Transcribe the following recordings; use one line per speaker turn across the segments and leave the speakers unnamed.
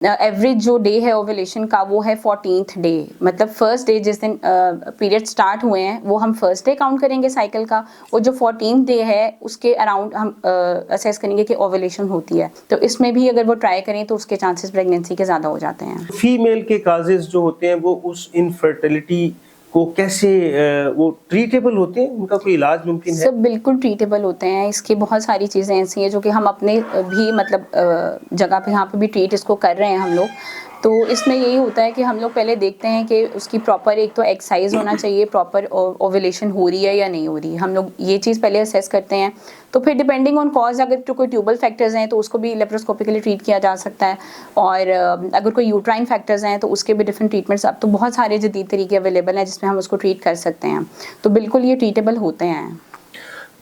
Average جو day ہے اوویلیشن کا وہ ہے 14th ڈے، مطلب فرسٹ ڈے جس دن پیریڈ سٹارٹ ہوئے ہیں وہ ہم فرسٹ ڈے کاؤنٹ کریں گے سائیکل کا، اور جو 14th ڈے ہے اس کے اراؤنڈ ہم اسیس کریں گے کہ اوویلیشن ہوتی ہے. تو اس میں بھی اگر وہ ٹرائی کریں تو اس کے چانسز پریگنینسی کے زیادہ ہو جاتے ہیں.
فیمیل کے کازز جو ہوتے ہیں وہ اس انفرٹیلٹی کو کیسے وہ ٹریٹیبل ہوتے ہیں، ان کا کوئی علاج ممکن ہے؟
سب بالکل ٹریٹیبل ہوتے ہیں. اس کی بہت ساری چیزیں ایسی ہیں جو کہ ہم اپنے بھی مطلب جگہ پہ یہاں پہ بھی ٹریٹ اس کو کر رہے ہیں ہم لوگ. تو اس میں یہی ہوتا ہے کہ ہم لوگ پہلے دیکھتے ہیں کہ اس کی پراپر ایک تو ایکسرسائز ہونا چاہیے، پراپر اوویلیشن ہو رہی ہے یا نہیں ہو رہی، ہم لوگ یہ چیز پہلے اسیس کرتے ہیں. تو پھر ڈیپینڈنگ آن کاز اگر تو کوئی ٹیوبل فیکٹرز ہیں تو اس کو بھی لیپروسکوپیکلی ٹریٹ کیا جا سکتا ہے، اور اگر کوئی یوٹرائن فیکٹرز ہیں تو اس کے بھی ڈفرینٹ ٹریٹمنٹس اب تو بہت سارے جدید طریقے اویلیبل ہیں جس میں ہم اس کو ٹریٹ کر سکتے ہیں. تو بالکل یہ ٹریٹیبل ہوتے ہیں.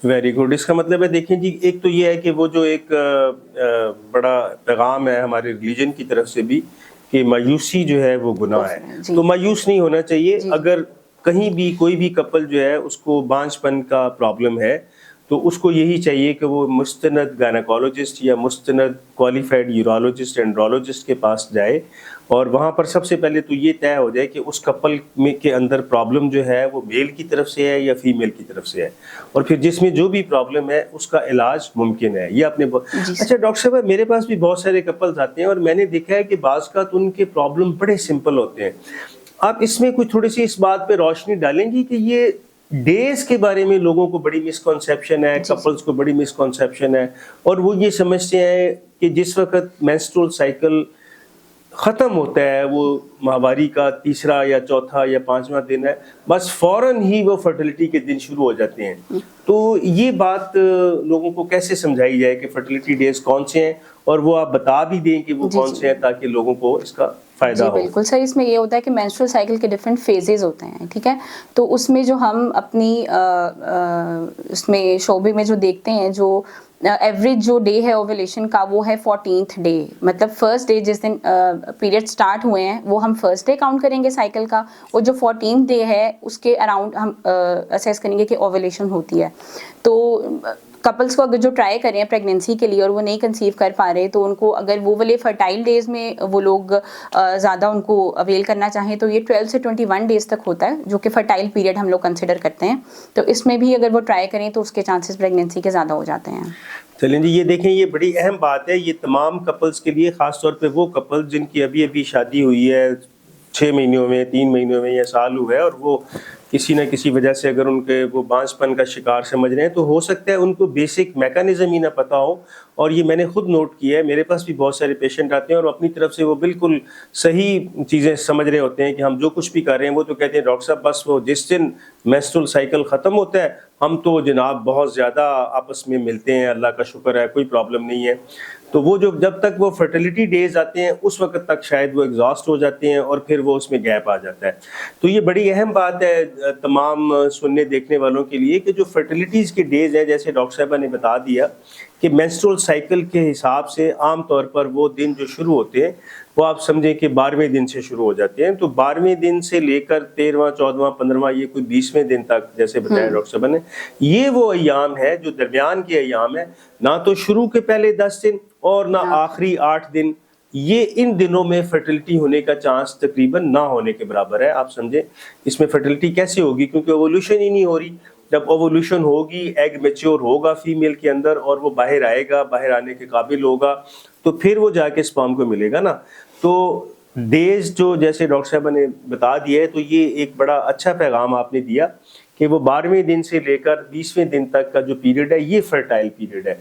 Very good. اس کا مطلب ہے دیکھیں جی، ایک تو یہ ہے کہ وہ جو ایک بڑا پیغام ہے ہمارے ریلیجن کی طرف سے بھی کہ مایوسی جو ہے وہ گناہ ہے. تو مایوس نہیں ہونا چاہیے. اگر کہیں بھی کوئی بھی کپل جو ہے اس کو بانجھ پن کا پرابلم ہے تو اس کو یہی چاہیے کہ وہ مستند گائنیکولوجسٹ یا مستند کوالیفائڈ یورولوجسٹ اینڈرولوجسٹ کے پاس جائے، اور وہاں پر سب سے پہلے تو یہ طے ہو جائے کہ اس کپل میں کے اندر پرابلم جو ہے وہ میل کی طرف سے ہے یا فیمیل کی طرف سے ہے، اور پھر جس میں جو بھی پرابلم ہے اس کا علاج ممکن ہے. یہ اپنے اچھا ڈاکٹر صاحب، میرے پاس بھی بہت سارے کپلز آتے ہیں اور میں نے دیکھا ہے کہ بعض کا ان کے پرابلم بڑے سمپل ہوتے ہیں. آپ اس میں کچھ تھوڑی سی اس بات پہ روشنی ڈالیں گی کہ یہ ڈیز کے بارے میں لوگوں کو بڑی مسکنسیپشن ہے، کپلز کو بڑی مسکنسیپشن ہے، اور وہ یہ سمجھتے ہیں کہ جس وقت مینسٹرول سائیکل ختم ہوتا ہے، وہ ماہواری کا تیسرا یا چوتھا یا پانچواں دن ہے، بس فوراً ہی وہ فرٹیلٹی کے دن شروع ہو جاتے ہیں. تو یہ بات لوگوں کو کیسے سمجھائی جائے کہ فرٹیلٹی ڈیز کون سے ہیں، اور وہ آپ بتا بھی دیں کہ وہ کون سے ہیں تاکہ لوگوں کو اس کا فائدہ ہو.
بالکل صحیح. اس میں یہ ہوتا ہے کہ مینسٹرول سائیکل کے ڈفرینٹ فیزز ہوتے ہیں، ٹھیک ہے. تو اس میں جو ہم اپنی اس میں شعبے میں جو دیکھتے ہیں، جو ایوریج جو ڈے ہے اوویلیشن کا وہ ہے 14th ڈے، مطلب فرسٹ ڈے جس دن پیریڈ سٹارٹ ہوئے ہیں وہ ہم فرسٹ ڈے کاؤنٹ کریں گے سائیکل کا، اور جو 14th ڈے ہے اس کے اراؤنڈ ہم اسیس کریں گے کہ اوویلیشن ہوتی ہے. تو کپلس کو اگر جو ٹرائی کریں پریگنینسی کے لیے اور وہ نہیں کنسیو کر پا رہے تو ان کو اگر وہ والے فرٹائل ڈیز میں وہ لوگ زیادہ ان کو اویل کرنا چاہیں تو یہ 12 سے 21 ڈیز تک ہوتا ہے جو کہ فرٹائل پیریڈ ہم لوگ کنسیڈر کرتے ہیں. تو اس میں بھی اگر وہ ٹرائی کریں تو اس کے چانسز پریگنینسی کے زیادہ ہو جاتے ہیں.
چلیں جی، یہ دیکھیں یہ بڑی اہم بات ہے، یہ تمام کپلز کے لیے، خاص طور پہ وہ کپل جن کی ابھی ابھی شادی ہوئی ہے 6 مہینوں میں، 3 مہینوں میں یا سال ہوا ہے، اور وہ کسی نہ کسی وجہ سے اگر ان کے وہ بانجھ پن کا شکار سمجھ رہے ہیں تو ہو سکتا ہے ان کو بیسک میکانزم ہی نہ پتہ ہو. اور یہ میں نے خود نوٹ کیا ہے، میرے پاس بھی بہت سارے پیشنٹ آتے ہیں اور اپنی طرف سے وہ بالکل صحیح چیزیں سمجھ رہے ہوتے ہیں کہ ہم جو کچھ بھی کر رہے ہیں وہ تو کہتے ہیں ڈاکٹر صاحب بس وہ جس دن مینسٹرول سائیکل ختم ہوتا ہے ہم تو جناب بہت زیادہ آپس میں ملتے ہیں، اللہ کا شکر ہے کوئی پرابلم نہیں ہے. تو وہ جو جب تک وہ فرٹیلٹی ڈیز آتے ہیں اس وقت تک شاید وہ ایگزاسٹ ہو جاتے ہیں اور پھر وہ اس میں گیپ آ جاتا ہے. تو یہ بڑی اہم بات ہے تمام سننے دیکھنے والوں کے لیے کہ جو فرٹیلٹیز کے ڈیز ہیں، جیسے ڈاکٹر صاحبہ نے بتا دیا کہ مینسٹرول سائیکل کے حساب سے عام طور پر وہ دن جو شروع ہوتے ہیں وہ آپ سمجھیں کہ 12ویں دن سے شروع ہو جاتے ہیں. تو 12ویں دن سے لے کر 13واں 14واں 15واں یہ کوئی 20ویں دن تک جیسے بتایا ڈاکٹر صاحب نے، یہ وہ ایام ہے جو درمیان کے ایام ہے، نہ تو شروع کے پہلے 10 دن اور نہ آخری 8 دن. یہ ان دنوں میں فرٹیلٹی ہونے کا چانس تقریباً نہ ہونے کے برابر ہے. آپ سمجھیں اس میں فرٹیلٹی کیسے ہوگی، کیونکہ ایوولوشن ہی نہیں ہو رہی. جب ایوولوشن ہوگی، ایگ میچور ہوگا فیمیل کے اندر اور وہ باہر آئے گا، باہر آنے کے قابل ہوگا، تو پھر وہ جا کے سپرم کو ملے گا نا. تو ڈیز جو جیسے ڈاکٹر صاحبہ نے بتا دیا ہے، تو یہ ایک بڑا اچھا پیغام آپ نے دیا کہ وہ 12ویں دن سے لے کر 20ویں دن تک کا جو پیریڈ ہے یہ فرٹائل پیریڈ ہے.